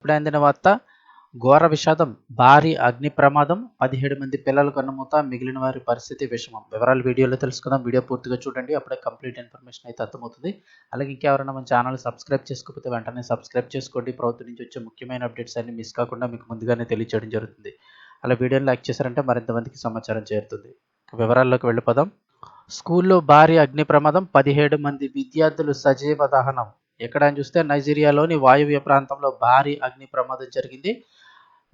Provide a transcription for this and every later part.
ఇప్పుడే అందిన వార్త ఘోర విషాదం, భారీ అగ్ని ప్రమాదం, 17 మంది పిల్లలు కన్నుమూత, మిగిలిన వారి పరిస్థితి విషమం. వివరాలు వీడియోలో తెలుసుకుందాం. వీడియో పూర్తిగా చూడండి, అప్పుడే కంప్లీట్ ఇన్ఫర్మేషన్ అయితే అర్థమవుతుంది. అలాగే ఇంకెవరైనా మన ఛానల్ సబ్స్క్రైబ్ చేసుకోకపోతే వెంటనే సబ్స్క్రైబ్ చేసుకోండి. ప్రభుత్వం నుంచి వచ్చే ముఖ్యమైన అప్డేట్స్ అన్ని మిస్ కాకుండా మీకు ముందుగానే తెలియజేయడం జరుగుతుంది. అలా వీడియోని లైక్ చేశారంటే మరింత మందికి సమాచారం చేరుతుంది. వివరాల్లోకి వెళ్ళిపోదాం. స్కూల్లో భారీ అగ్ని ప్రమాదం, 17 మంది విద్యార్థులు సజీవ దహనం. ఎక్కడ అని చూస్తే నైజీరియాలోని వాయువ్య ప్రాంతంలో భారీ అగ్ని ప్రమాదం జరిగింది.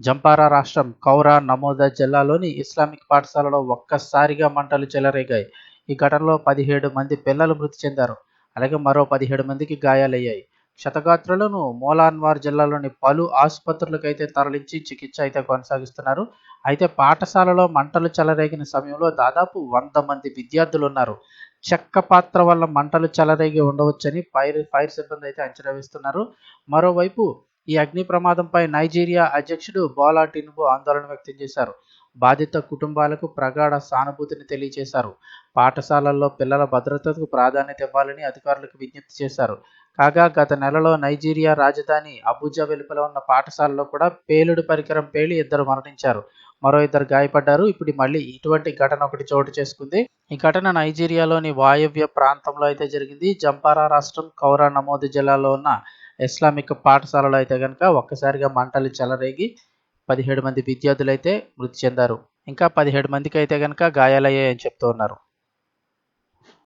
జంపారా రాష్ట్రం కౌరా నమోదా జిల్లాలోని ఇస్లామిక్ పాఠశాలలో ఒక్కసారిగా మంటలు చెలరేగాయి. ఈ ఘటనలో 17 మంది పిల్లలు మృతి చెందారు. అలాగే మరో 17 మందికి గాయాలయ్యాయి. క్షతగాత్రులను మోలాన్వార్ జిల్లాలోని పలు ఆసుపత్రులకు అయితే తరలించి చికిత్స అయితే కొనసాగిస్తున్నారు. అయితే పాఠశాలలో మంటలు చెలరేగిన సమయంలో దాదాపు 100 మంది విద్యార్థులు ఉన్నారు. చెక్క పాత్ర వల్ల మంటలు చెలరేగి ఉండవచ్చని ఫైర్ సిబ్బంది అయితే అంచనా వేస్తున్నారు. మరోవైపు ఈ అగ్ని ప్రమాదంపై నైజీరియా అధ్యక్షుడు బోలా టినుబు ఆందోళన వ్యక్తం చేశారు. బాధిత కుటుంబాలకు ప్రగాఢ సానుభూతిని తెలియజేశారు. పాఠశాలల్లో పిల్లల భద్రతకు ప్రాధాన్యత ఇవ్వాలని అధికారులకు విజ్ఞప్తి చేశారు. కాగా గత నెలలో నైజీరియా రాజధాని అబుజా వెలుపల ఉన్న పాఠశాలలో కూడా పేలుడు పరికరం పేలి 2 మరణించారు. మరో 2 గాయపడ్డారు. ఇప్పుడు మళ్ళీ ఇటువంటి ఘటన ఒకటి చోటు చేసుకుంది. ఈ ఘటన నైజీరియాలోని వాయవ్య ప్రాంతంలో అయితే జరిగింది. జంపారా రాష్ట్రం కౌరా నమోదు జిల్లాలో ఉన్న ఇస్లామిక్ పాఠశాలలో అయితే కనుక ఒక్కసారిగా మంటలు చెలరేగి 17 మంది విద్యార్థులు అయితే మృతి చెందారు. ఇంకా 17 మందికి అయితే కనుక గాయాలయ్యాయని చెప్తూ ఉన్నారు.